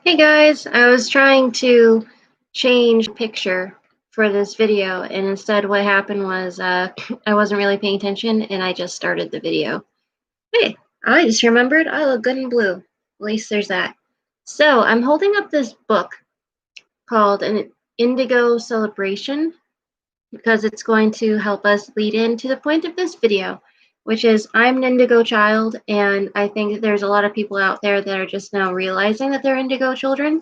Hey guys, I was trying to change picture for this video, and instead what happened was I wasn't really paying attention and I just started the video. Hey, I just remembered I look good in blue. At least there's that. So I'm holding up this book called An Indigo Celebration because it's going to help us lead into the point of this video, which is I'm an indigo child, and I think that there's a lot of people out there that are just now realizing that they're indigo children.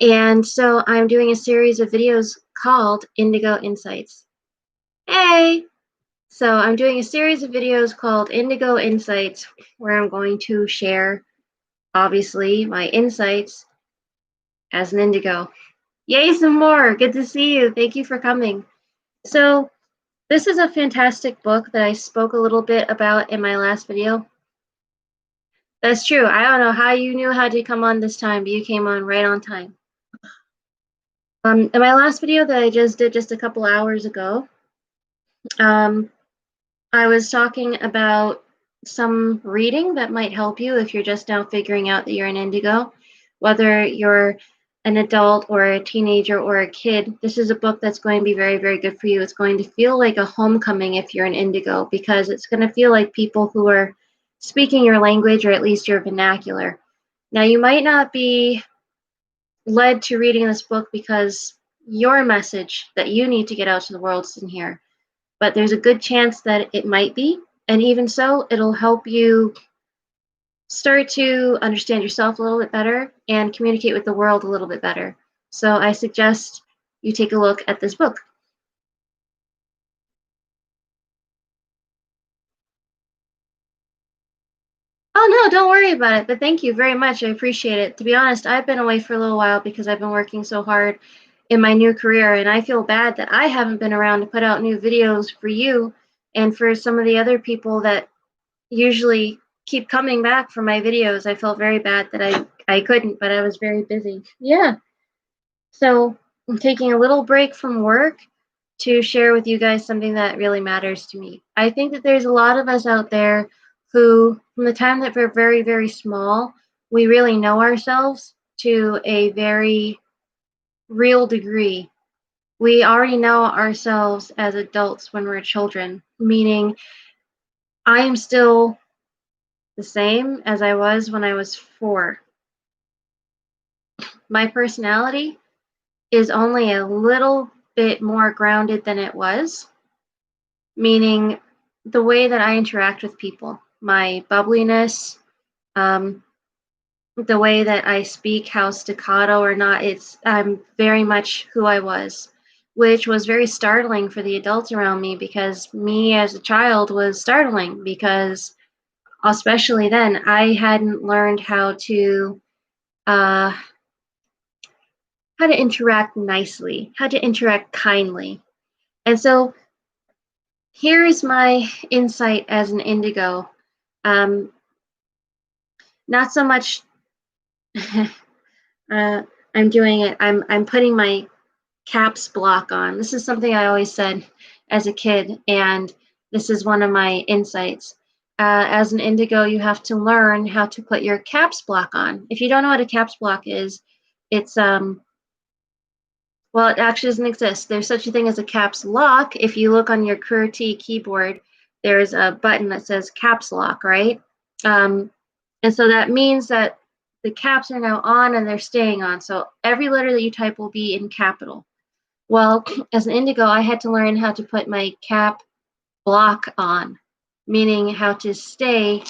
And so I'm doing a series of videos called Indigo Insights. Hey! So I'm doing a series of videos called Indigo Insights where I'm going to share, obviously, my insights as an indigo. Yay, some more! Good to see you. Thank you for coming. So this is a fantastic book that I spoke a little bit about in my last video. That's true. I don't know how you knew how to come on this time, but you came on right on time. In my last video that I just did just a couple hours ago, I was talking about some reading that might help you if you're just now figuring out that you're an indigo, whether you're an adult or a teenager or a kid. This is a book that's going to be very, very good for you. It's going to feel like a homecoming if you're an indigo, because it's going to feel like people who are speaking your language, or at least your vernacular. Now, you might not be led to reading this book because your message that you need to get out to the world is in here, but there's a good chance that it might be. And even so, it'll help you start to understand yourself a little bit better and communicate with the world a little bit better. So I suggest you take a look at this book. Oh, no, don't worry about it. But thank you very much. I appreciate it. To be honest, I've been away for a little while because I've been working so hard in my new career. And I feel bad that I haven't been around to put out new videos for you and for some of the other people that usually keep coming back for my videos. I felt very bad that I couldn't, but I was very busy. Yeah. So I'm taking a little break from work to share with you guys something that really matters to me. I think that there's a lot of us out there who, from the time that we're very, very small, we really know ourselves to a very real degree. We already know ourselves as adults when we're children, meaning I am still the same as I was when I was 4. My personality is only a little bit more grounded than it was, meaning the way that I interact with people, my bubbliness, um, the way that I speak, how staccato or not, I'm very much who I was, which was very startling for the adults around me, because me as a child was startling because especially then I hadn't learned uh, how to interact nicely, how to interact kindly. And so here's my insight as an indigo. Um, Not so much I'm doing it, I'm putting my caps block on. This is something I always said as a kid, and this is one of my insights. As an indigo, you have to learn how to put your caps block on. If you don't know what a caps block is, it's well, it actually doesn't exist. There's such a thing as a caps lock. If you look on your QWERTY keyboard, there's a button that says caps lock, right? Um, and so that means that the caps are now on and they're staying on. So every letter that you type will be in capital. Well, as an indigo, I had to learn how to put my cap block on, meaning how to stay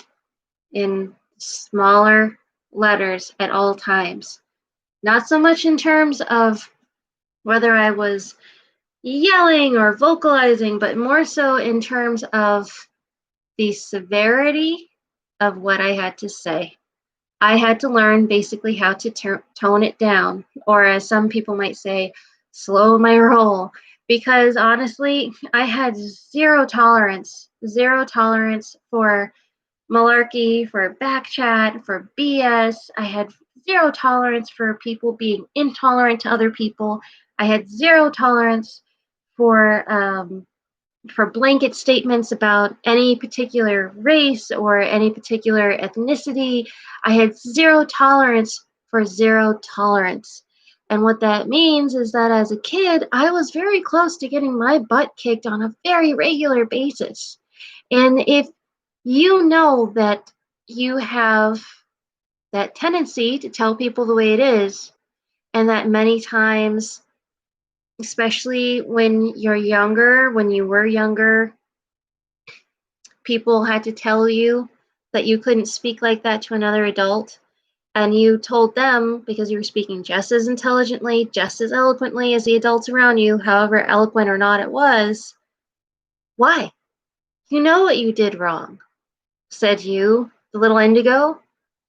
in smaller letters at all times. Not so much in terms of whether I was yelling or vocalizing, but more so in terms of the severity of what I had to say. I had to learn basically how to tone it down, or as some people might say, slow my roll. Because honestly, I had zero tolerance for malarkey, for backchat, for BS. I had zero tolerance for people being intolerant to other people. I had zero tolerance for blanket statements about any particular race or any particular ethnicity. I had zero tolerance for zero tolerance. And what that means is that as a kid, I was very close to getting my butt kicked on a very regular basis. And if you know that you have that tendency to tell people the way it is, and that many times, especially when you're younger, when you were younger, people had to tell you that you couldn't speak like that to another adult, and you told them because you were speaking just as intelligently, just as eloquently as the adults around you, however eloquent or not it was. Why? You know what you did wrong, said you, the little indigo.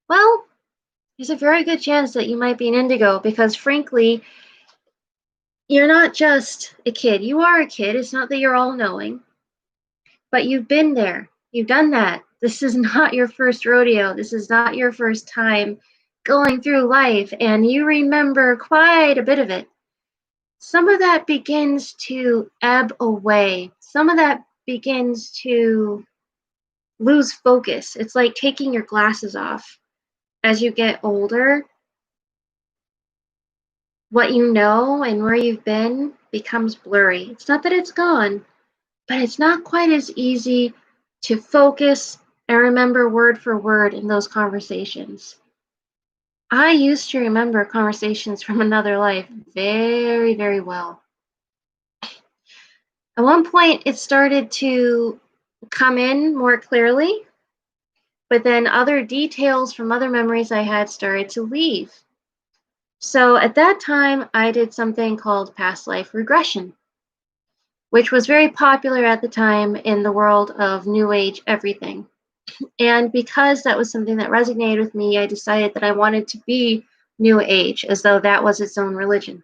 Well, there's a very good chance that you might be an indigo because, frankly, you're not just a kid. You are a kid. It's not that you're all knowing, but you've been there. You've done that. This is not your first rodeo. This is not your first time going through life, and you remember quite a bit of it. Some of that begins to ebb away. Some of that begins to lose focus. It's like taking your glasses off. As you get older, what you know and where you've been becomes blurry. It's not that it's gone, but it's not quite as easy to focus and remember word for word in those conversations. I used to remember conversations from another life very, very well. At one point, it started to come in more clearly, but then other details from other memories I had started to leave. So at that time, I did something called past life regression, which was very popular at the time in the world of New Age everything. And because that was something that resonated with me, I decided that I wanted to be New Age, as though that was its own religion.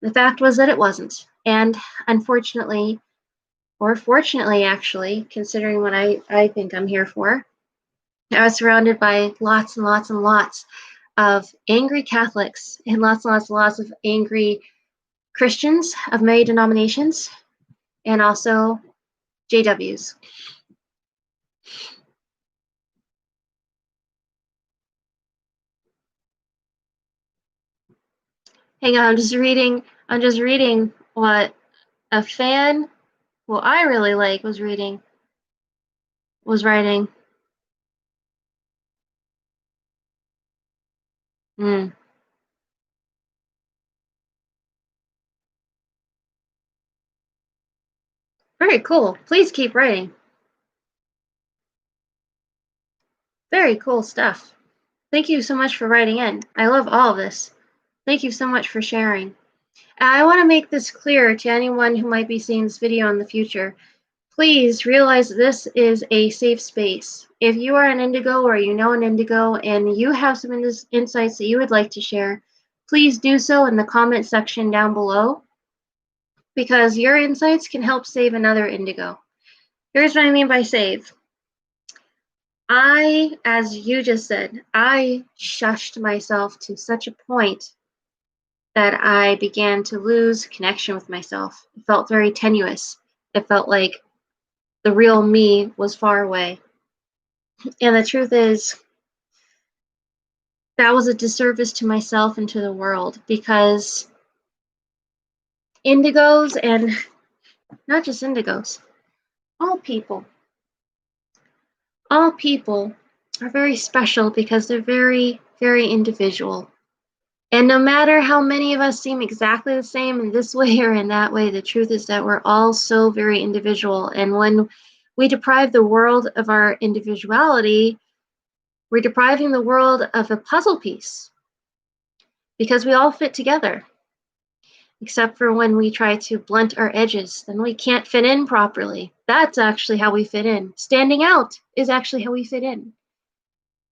The fact was that it wasn't. And unfortunately, or fortunately actually, considering what I think I'm here for, I was surrounded by lots and lots and lots of angry Catholics and lots of angry Christians of many denominations, and also JWs. Hang on, I'm just reading what a fan who I really like was writing. Hmm. Very cool. Please keep writing. Very cool stuff. Thank you so much for writing in. I love all of this. Thank you so much for sharing. I want to make this clear to anyone who might be seeing this video in the future. Please realize this is a safe space. If you are an indigo or you know an indigo and you have some insights that you would like to share, please do so in the comment section down below, because your insights can help save another indigo. Here's what I mean by save. As you just said, I shushed myself to such a point that I began to lose connection with myself. It felt very tenuous. It felt like the real me was far away. And the truth is, that was a disservice to myself and to the world, because indigos, and not just indigos, all people, all people are very special because they're very, very individual. And no matter how many of us seem exactly the same in this way or in that way, the truth is that we're all so very individual. And when we deprive the world of our individuality, we're depriving the world of a puzzle piece, because we all fit together. Except for when we try to blunt our edges, then we can't fit in properly. That's actually how we fit in. Standing out is actually how we fit in.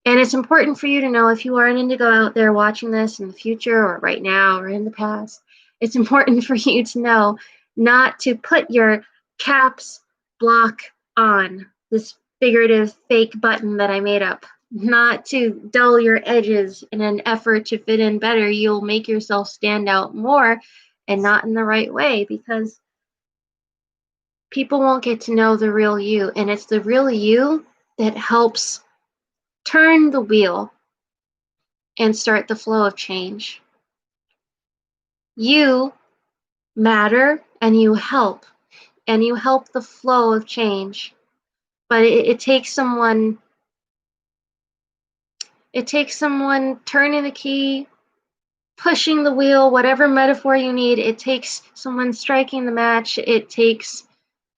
And it's important for you to know, if you are an indigo out there watching this in the future or right now or in the past, it's important for you to know not to put your caps block on, this figurative fake button that I made up. Not to dull your edges in an effort to fit in better. You'll make yourself stand out more, and not in the right way, because people won't get to know the real you. And it's the real you that helps turn the wheel and start the flow of change. You matter and you help the flow of change. But it takes someone turning the key, pushing the wheel, whatever metaphor you need. It takes someone striking the match. It takes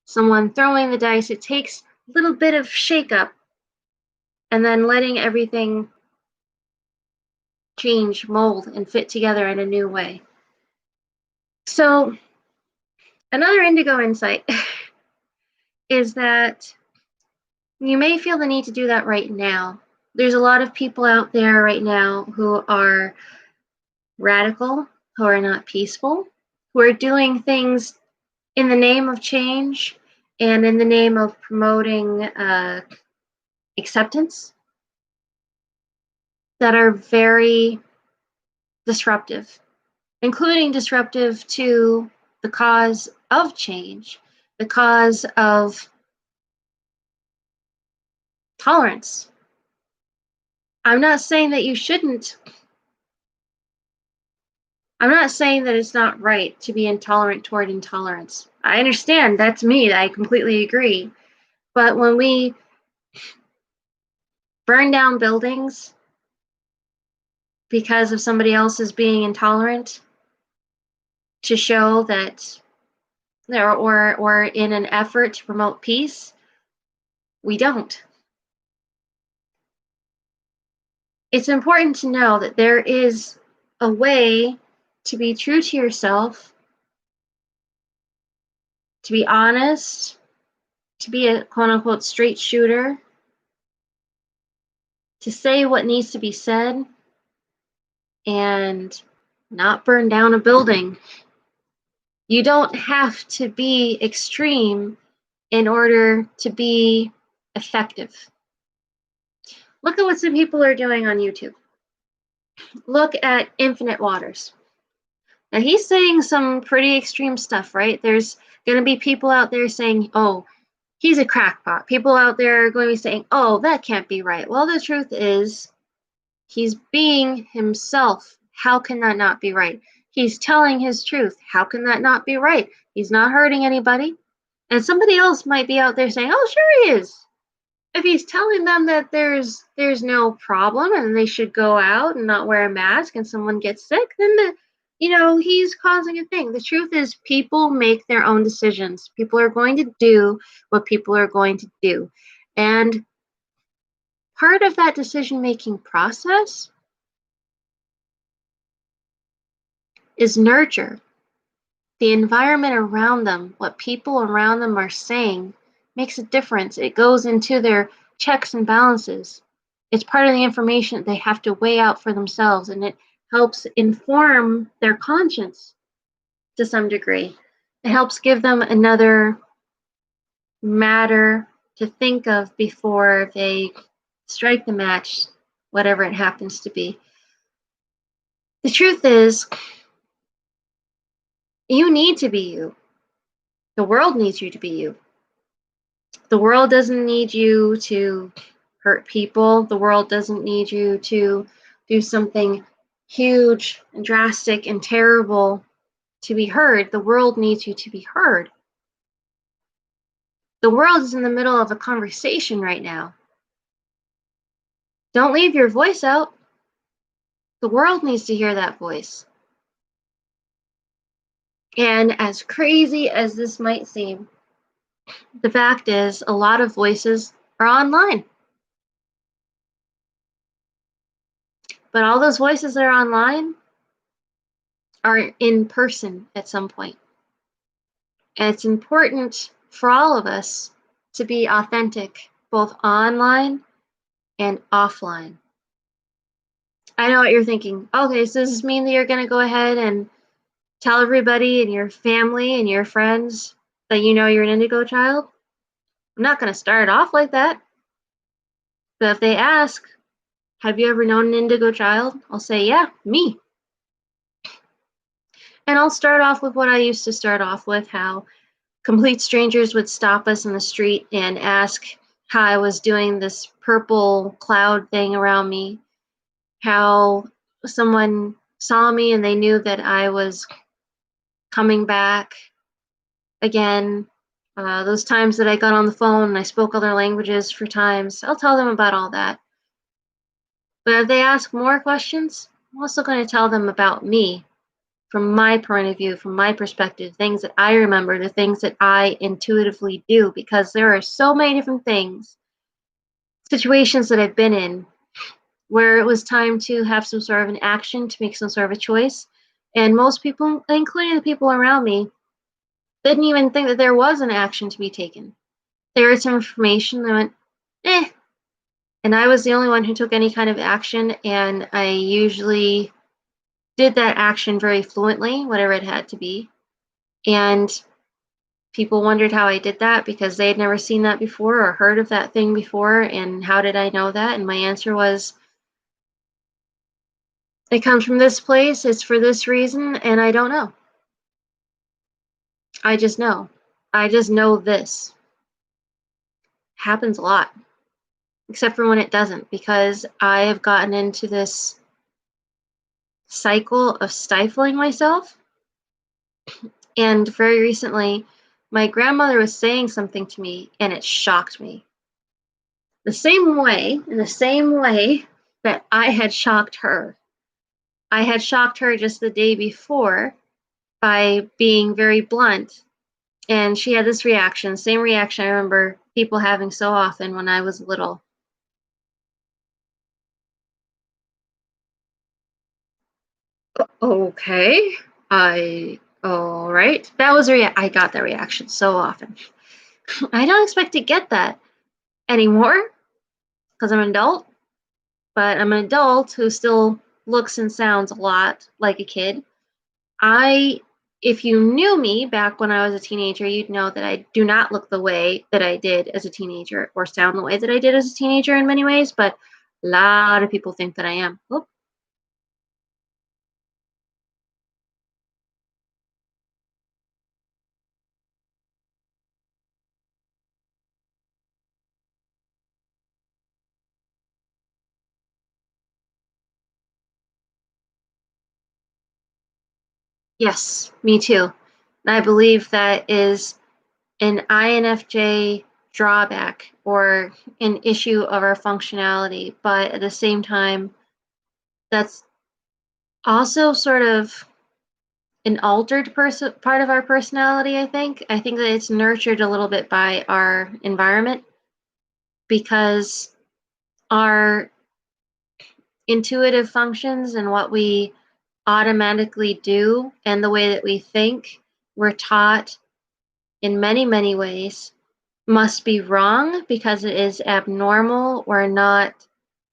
someone throwing the dice. It takes a little bit of shakeup and then letting everything change, mold, and fit together in a new way. So another Indigo insight is that you may feel the need to do that right now. There's a lot of people out there right now who are radical, who are not peaceful, who are doing things in the name of change and in the name of promoting acceptance that are very disruptive, including disruptive to the cause of change, the cause of tolerance. I'm not saying that you shouldn't. I'm not saying that it's not right to be intolerant toward intolerance. I understand, that's me, I completely agree. But when we burn down buildings because of somebody else's being intolerant to show that or in an effort to promote peace, we don't. It's important to know that there is a way to be true to yourself, to be honest, to be a quote unquote straight shooter, to say what needs to be said, and not burn down a building. You don't have to be extreme in order to be effective. Look at what some people are doing on YouTube. Look at Infinite Waters. Now he's saying some pretty extreme stuff, right? There's going to be people out there saying, oh, he's a crackpot. People out there are going to be saying, oh, that can't be right. Well, the truth is, he's being himself. How can that not be right? He's telling his truth. How can that not be right? He's not hurting anybody. And somebody else might be out there saying, oh, sure he is. If he's telling them that there's no problem and they should go out and not wear a mask and someone gets sick, then he's causing a thing. The truth is, people make their own decisions. People are going to do what people are going to do. And part of that decision-making process is nurture. The environment around them, what people around them are saying, makes a difference. It goes into their checks and balances. It's part of the information that they have to weigh out for themselves, and it helps inform their conscience to some degree. It helps give them another matter to think of before they strike the match, whatever it happens to be. The truth is, you need to be you. The world needs you to be you. The world doesn't need you to hurt people. The world doesn't need you to do something huge and drastic and terrible to be heard. The world needs you to be heard. The world is in the middle of a conversation right now. Don't leave your voice out. The world needs to hear that voice. And as crazy as this might seem, the fact is, a lot of voices are online. But all those voices that are online are in person at some point. And it's important for all of us to be authentic, both online and offline. I know what you're thinking. Okay, so does this mean that you're going to go ahead and tell everybody and your family and your friends that you know you're an Indigo child? I'm not going to start off like that. But if they ask, have you ever known an Indigo child? I'll say, yeah, me. And I'll start off with what I used to start off with, how complete strangers would stop us in the street and ask how I was doing this purple cloud thing around me, how someone saw me and they knew that I was coming back again. Those times that I got on the phone and I spoke other languages for times, I'll tell them about all that. But if they ask more questions, I'm also going to tell them about me from my point of view, from my perspective, things that I remember, the things that I intuitively do, because there are so many different things, situations that I've been in where it was time to have some sort of an action, to make some sort of a choice. And most people, including the people around me, didn't even think that there was an action to be taken. There was some information that went, eh. And I was the only one who took any kind of action, and I usually did that action very fluently, whatever it had to be. And people wondered how I did that because they had never seen that before or heard of that thing before. And how did I know that? And my answer was, it comes from this place, it's for this reason, and I don't know. I just know. I just know this. Happens a lot, except for when it doesn't, because I have gotten into this cycle of stifling myself. And very recently, my grandmother was saying something to me, and it shocked me. In the same way that I had shocked her. I had shocked her just the day before by being very blunt, and she had this reaction, same reaction I remember people having so often when I was little. Okay, all right. That was I got that reaction so often. I don't expect to get that anymore because I'm an adult, but I'm an adult who still looks and sounds a lot like a kid. I If you knew me back when I was a teenager, you'd know that I do not look the way that I did as a teenager or sound the way that I did as a teenager in many ways, but a lot of people think that I am. Oop. Yes, me too. And I believe that is an INFJ drawback or an issue of our functionality, but at the same time, that's also sort of an altered part of our personality. I think that it's nurtured a little bit by our environment because our intuitive functions and what we automatically do and the way that we think, we're taught in many ways must be wrong because it is abnormal or not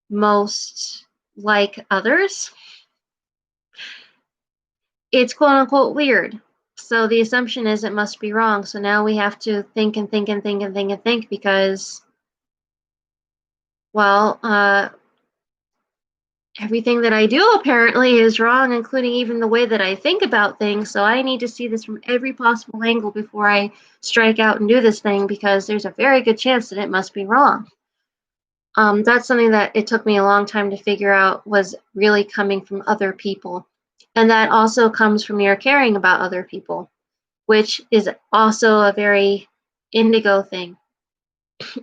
most like others. It's quote unquote weird. So the assumption is it must be wrong. So now we have to think and think and think and think and think because, well, everything that I do apparently is wrong, including even the way that I think about things. So I need to see this from every possible angle before I strike out and do this thing because there's a very good chance that it must be wrong. That's something that it took me a long time to figure out was really coming from other people. And that also comes from your caring about other people, which is also a very indigo thing.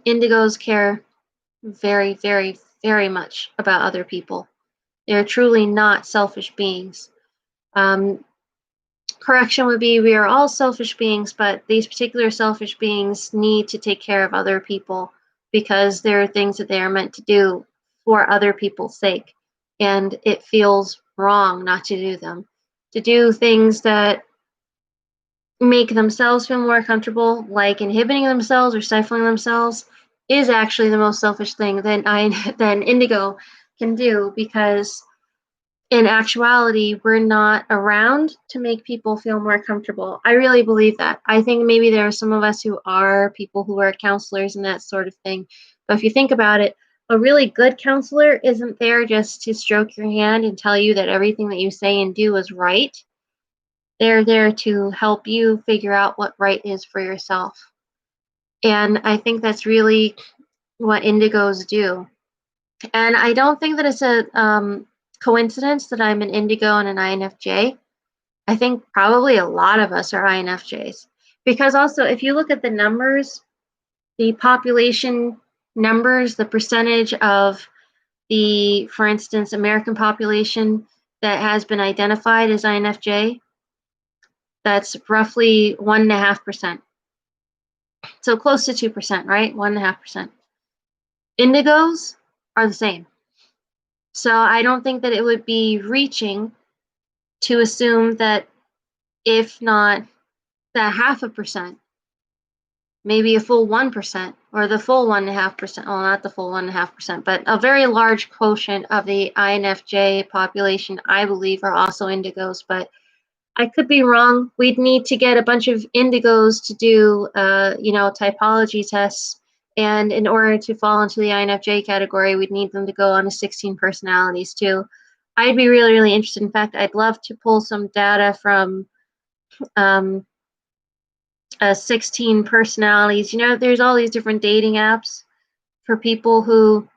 Indigos care very much about other people. They're truly not selfish beings. Um, Correction would be we are all selfish beings, but these particular selfish beings need to take care of other people because there are things that they are meant to do for other people's sake. And it feels wrong not to do them. To do things that make themselves feel more comfortable, like inhibiting themselves or stifling themselves, is actually the most selfish thing that Indigo can do because in actuality, we're not around to make people feel more comfortable. I really believe that. I think maybe there are some of us who are people who are counselors and that sort of thing. But if you think about it, a really good counselor isn't there just to stroke your hand and tell you that everything that you say and do is right. They're there to help you figure out what right is for yourself. And I think that's really what indigos do. And I don't think that it's a coincidence that I'm an Indigo and an INFJ. I think probably a lot of us are INFJs. Because also, if you look at the numbers, the population numbers, the percentage of the, for instance, American population that has been identified as INFJ, that's roughly 1.5%. So close to 2%, right? 1.5%. Indigos are the same. So I don't think that it would be reaching to assume that if not that 0.5%, maybe a full 1% or the full 1.5%. Well, not the full 1.5%, but a very large quotient of the INFJ population, I believe, are also indigos. But I could be wrong. We'd need to get a bunch of indigos to do, typology tests. And in order to fall into the INFJ category, we'd need them to go on to 16 personalities too. I'd be really, really interested. In fact, I'd love to pull some data from um, 16 personalities. There's all these different dating apps for people who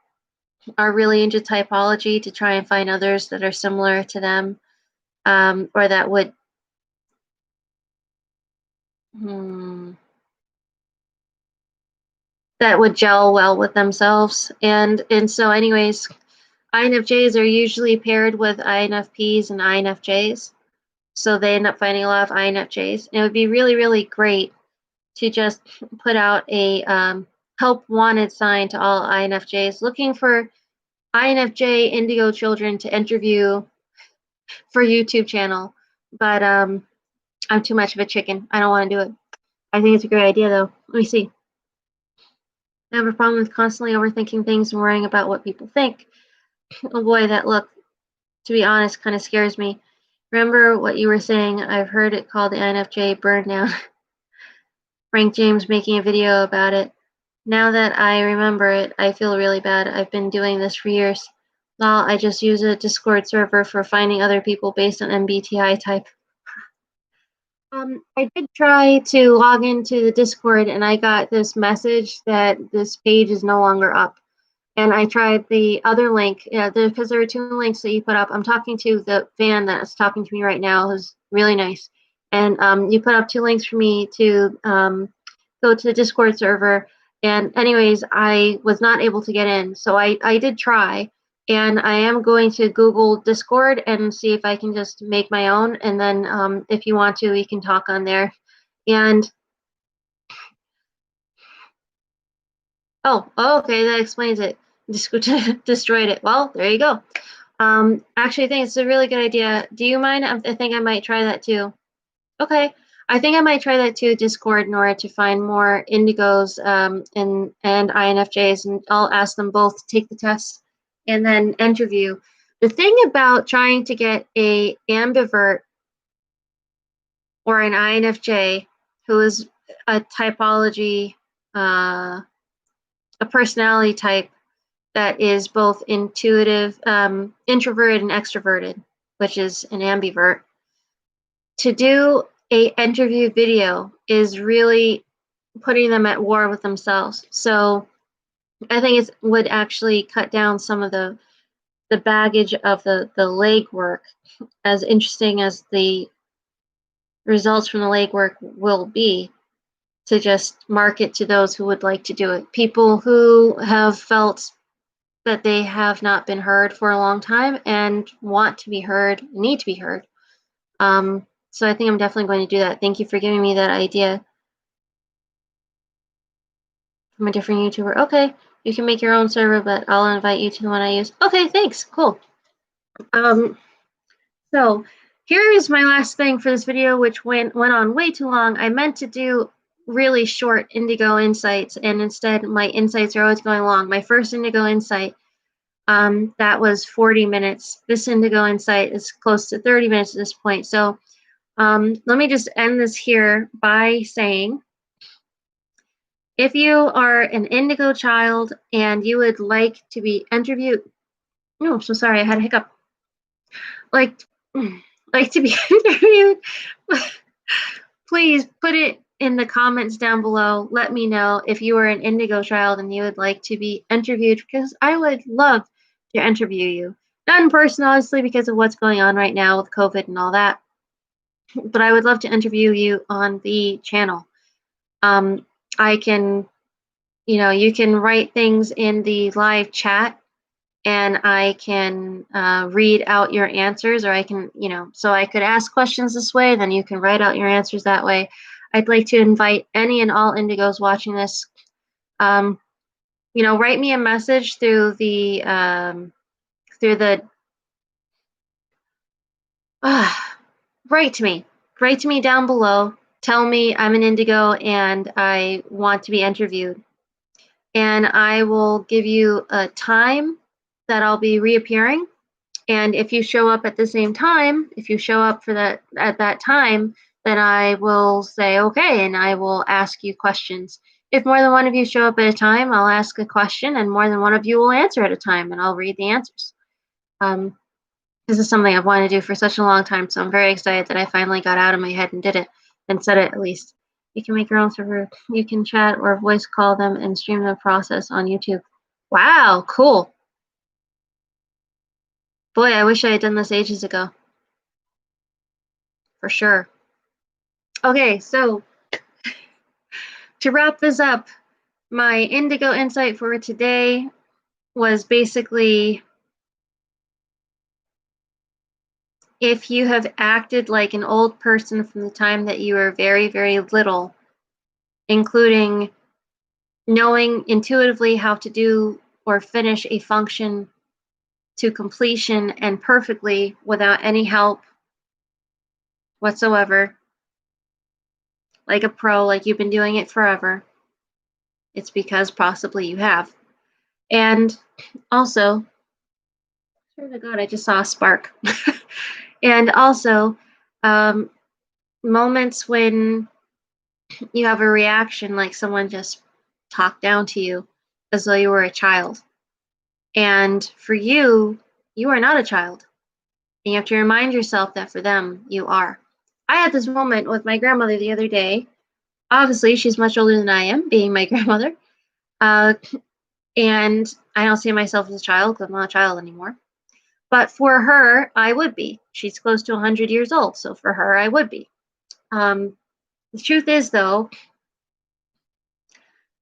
are really into typology to try and find others that are similar to them, or that would gel well with themselves. And so, anyways, INFJs are usually paired with INFPs and INFJs. So they end up finding a lot of INFJs. And it would be really, really great to just put out a help wanted sign to all INFJs looking for INFJ Indigo children to interview for YouTube channel. But I'm too much of a chicken. I don't want to do it. I think it's a great idea though. Let me see. I have a problem with constantly overthinking things and worrying about what people think. Oh boy, that look, to be honest, kind of scares me. Remember what you were saying? I've heard it called the INFJ burn down. Frank James making a video about it. Now that I remember it, I feel really bad. I've been doing this for years. Well, I just use a Discord server for finding other people based on MBTI type. I did try to log into the Discord and I got this message that this page is no longer up. And I tried the other link, because there are two links that you put up. I'm talking to the fan that's talking to me right now, who's really nice. And you put up two links for me to go to the Discord server. And anyways, I was not able to get in. So I did try. And I am going to Google Discord and see if I can just make my own. And then if you want to, we can talk on there. And okay, that explains it. Destroyed it. Well, there you go. Actually, I think it's a really good idea. Do you mind? I think I might try that too. Okay, I think I might try that too. Discord in order to find more Indigos and INFJs, and I'll ask them both to take the test and then interview. The thing about trying to get a ambivert or an INFJ who is a typology, a personality type that is both intuitive, introverted and extroverted, which is an ambivert. To do a interview video is really putting them at war with themselves. So I think it would actually cut down some of the baggage of the legwork, as interesting as the results from the legwork will be, to just market to those who would like to do it. People who have felt that they have not been heard for a long time and want to be heard, need to be heard. So I think I'm definitely going to do that. Thank you for giving me that idea from a different YouTuber. Okay, you can make your own server, but I'll invite you to the one I use. Okay, thanks. Cool. So here is my last thing for this video, which went on way too long. I meant to do really short Indigo insights, and instead my insights are always going long. My first Indigo insight, that was 40 minutes. This Indigo insight is close to 30 minutes at this point. So let me just end this here by saying, if you are an Indigo child and you would like to be interviewed, no, I'm so sorry, I had a hiccup. Like to be interviewed, please put it in the comments down below. Let me know if you are an Indigo child and you would like to be interviewed, because I would love to interview you. Not in person, honestly, because of what's going on right now with COVID and all that. But I would love to interview you on the channel. Um, I can, you can write things in the live chat and I can read out your answers, or I can, so I could ask questions this way, then you can write out your answers that way. I'd like to invite any and all Indigos watching this. Um, write me a message through the uh, write to me. Write to me down below. Tell me I'm an Indigo and I want to be interviewed. And I will give you a time that I'll be reappearing. And if you show up at the same time, if you show up for that at that time, then I will say okay, and I will ask you questions. If more than one of you show up at a time, I'll ask a question, and more than one of you will answer at a time, and I'll read the answers. This is something I've wanted to do for such a long time, so I'm very excited that I finally got out of my head and did it, and said it at least. You can make your own server. You can chat or voice call them and stream the process on YouTube. Wow, cool. Boy, I wish I had done this ages ago. For sure. Okay, so to wrap this up, my Indigo insight for today was basically, if you have acted like an old person from the time that you were very, very little, including knowing intuitively how to do or finish a function to completion and perfectly without any help whatsoever, like a pro, like you've been doing it forever, it's because possibly you have. And also, swear to God, I just saw a spark. And also, um, moments when you have a reaction like someone just talked down to you as though you were a child. And for you, you are not a child. And you have to remind yourself that for them, you are. I had this moment with my grandmother the other day. Obviously, she's much older than I am, being my grandmother. Uh, and I don't see myself as a child because I'm not a child anymore. But for her, I would be. She's close to 100 years old. So for her, I would be. The truth is, though,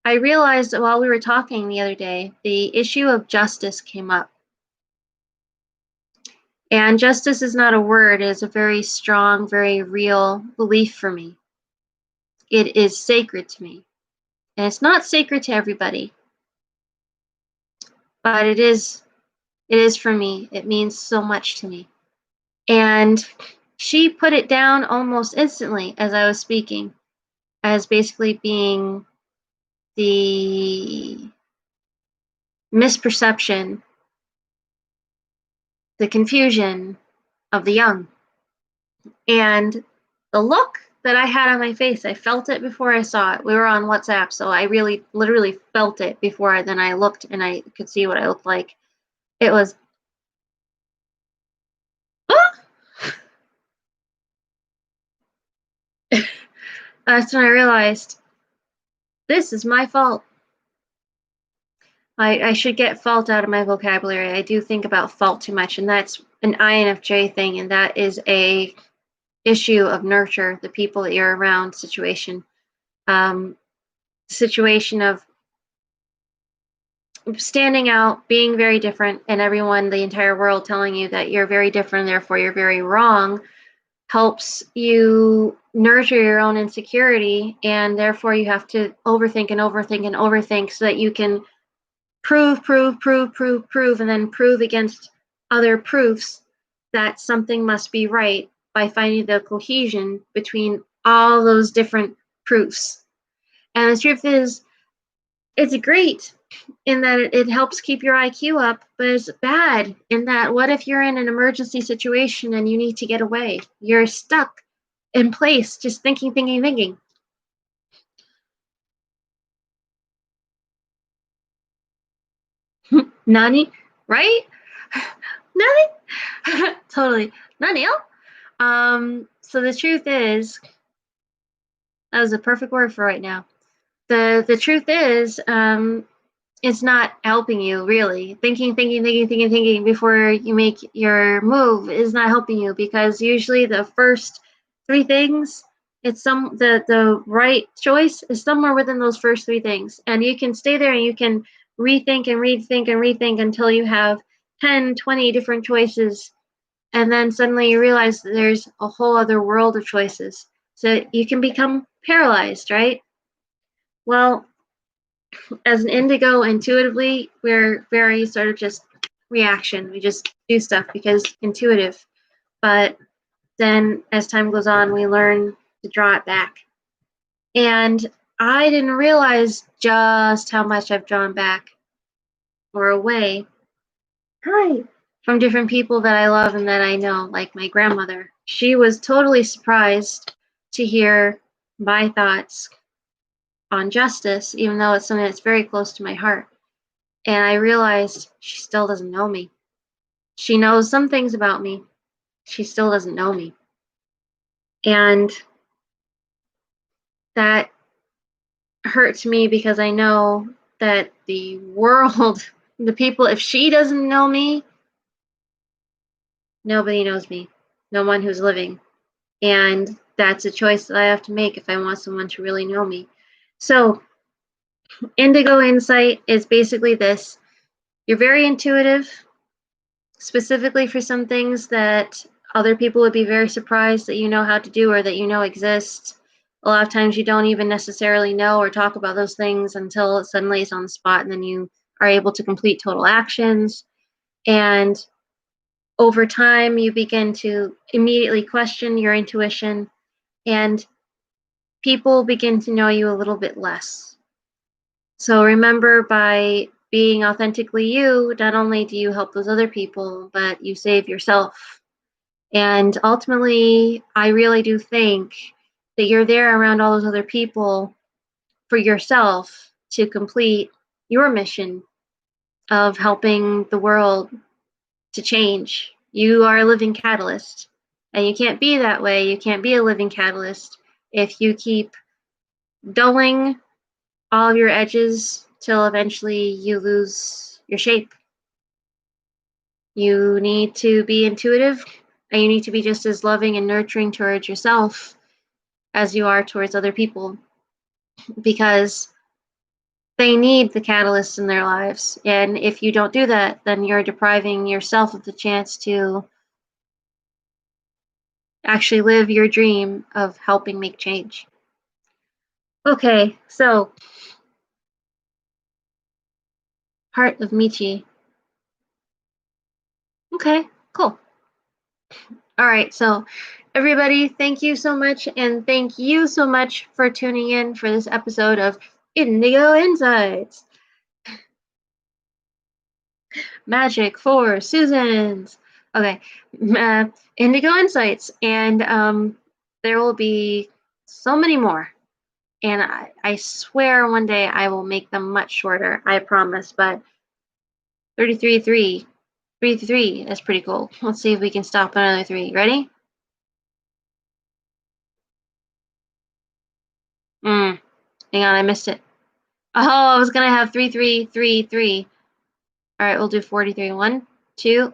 I realized that while we were talking the other day, the issue of justice came up. And justice is not a word, it is a very strong, very real belief for me. It is sacred to me. And it's not sacred to everybody, but it is for me. It means so much to me. And she put it down almost instantly as I was speaking, as basically being the misperception, the confusion of the young. And the look that I had on my face, I felt it before I saw it. We were on WhatsApp, so I really literally felt it before then I looked and I could see what I looked like. It was, ah! That's when I realized this is my fault. I should get fault out of my vocabulary. I do think about fault too much, and that's an INFJ thing, and that is a issue of nurture, the people that you're around situation. Situation of standing out, being very different, and everyone, the entire world telling you that you're very different, therefore you're very wrong, helps you nurture your own insecurity, and therefore you have to overthink and overthink and overthink so that you can prove, and then prove against other proofs that something must be right by finding the cohesion between all those different proofs. And the truth is, it's great in that it helps keep your IQ up, but it's bad in that what if you're in an emergency situation and you need to get away? You're stuck in place, just thinking. Nani, right? Nani? Totally. Nani? So the truth is, that was a perfect word for right now. The truth is, it's not helping you really. Thinking before you make your move is not helping you, because usually the first three things, it's the right choice is somewhere within those first three things. And you can stay there and you can rethink until you have 10, 20 different choices. And then suddenly you realize that there's a whole other world of choices. So you can become paralyzed, right? Well, as an indigo, intuitively, we're very sort of just reaction. We just do stuff because intuitive. But then as time goes on, we learn to draw it back. And I didn't realize just how much I've drawn back or away. Hi. From different people that I love and that I know, like my grandmother. She was totally surprised to hear my thoughts on justice, even though it's something that's very close to my heart. And I realized she still doesn't know me. She knows some things about me. She still doesn't know me. And that hurts me because I know that the world, the people, if she doesn't know me, nobody knows me. No one who's living. And that's a choice that I have to make if I want someone to really know me. So, indigo insight is basically this: you're very intuitive, specifically for some things that other people would be very surprised that you know how to do or that you know exist. A lot of times you don't even necessarily know or talk about those things until it suddenly is on the spot, and then you are able to complete total actions. And over time, you begin to immediately question your intuition, and people begin to know you a little bit less. So remember, by being authentically you, not only do you help those other people, but you save yourself. And ultimately, I really do think that you're there around all those other people for yourself to complete your mission of helping the world to change. You are a living catalyst. And you can't be that way. You can't be a living catalyst if you keep dulling all of your edges till eventually you lose your shape. You need to be intuitive, and you need to be just as loving and nurturing towards yourself as you are towards other people, because they need the catalyst in their lives. And if you don't do that, then you're depriving yourself of the chance to actually live your dream of helping make change. Okay, so Heart of Michi. Okay, cool. All right, so everybody, thank you so much, and thank you so much for tuning in for this episode of Indigo Insights. Magic for Susans. Okay, Indigo Insights, and there will be so many more. And I swear one day I will make them much shorter, I promise. But 33, 3, that's pretty cool. Let's see if we can stop another 3. Ready? Hang on, I missed it. Oh, I was going to have 3, 3, 3, 3. All right, we'll do 43. 1, 2,